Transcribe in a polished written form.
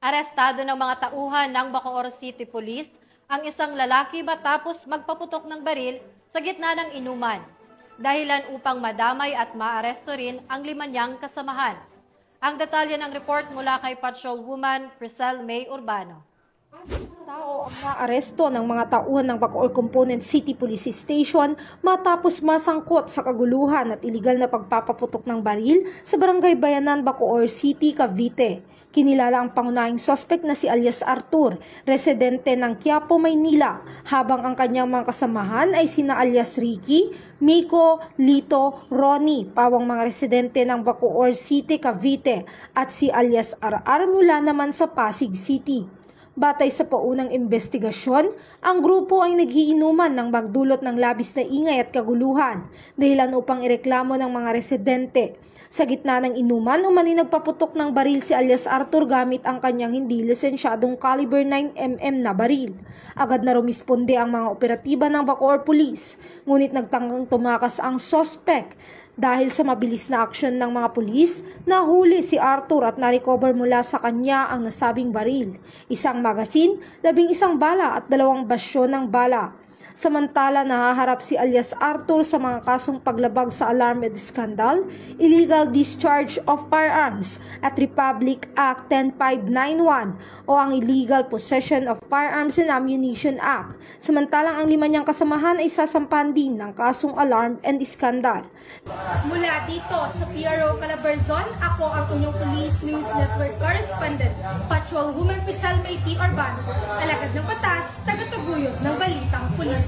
Arestado ng mga tauhan ng Bacoor City Police ang isang lalaki matapos magpaputok ng baril sa gitna ng inuman. Dahilan upang madamay at maaresto rin ang 5 niyang kasamahan. Ang detalye ng report mula kay Patrolwoman Priscel May Urbano. Tao ang naaresto ng mga tauhan ng Bacoor Component City Police Station matapos masangkot sa kaguluhan at iligal na pagpapaputok ng baril sa Barangay Bayanan, Bacoor City, Cavite. Kinilala ang pangunahing suspect na si alias Arthur, residente ng Quiapo, Maynila, habang ang kanyang mga kasamahan ay sina alias Ricky, Miko, Lito, Ronnie, pawang mga residente ng Bacoor City, Cavite, at si alias RR mula naman sa Pasig City. Batay sa paunang investigasyon, ang grupo ay naghiinuman ng magdulot ng labis na ingay at kaguluhan, dahilan upang ireklamo ng mga residente. Sa gitna ng inuman, umani nagpaputok ng baril si alias Arthur gamit ang kanyang hindi lisensyadong caliber 9mm na baril. Agad na rumisponde ang mga operatiba ng Bacoor Police, ngunit nagtangkang tumakas ang suspect. Dahil sa mabilis na aksyon ng mga pulis, nahuli si Arthur at narecover mula sa kanya ang nasabing baril, isang magasin, 11 bala at 2 basyo ng bala. Samantala, nahaharap si alias Arthur sa mga kasong paglabag sa alarm and scandal, illegal discharge of firearms at Republic Act 10591 o ang Illegal Possession of Firearms and Ammunition Act. Samantalang ang 5 niyang kasamahan ay sasampan din ng kasong alarm and scandal. Mula dito sa PRO Calabarzon, ako ang inyong Police News Network Correspondent, Patrolwoman Priscel May Urbano, alagad ng batas, tagataguyod ng balitang pulis.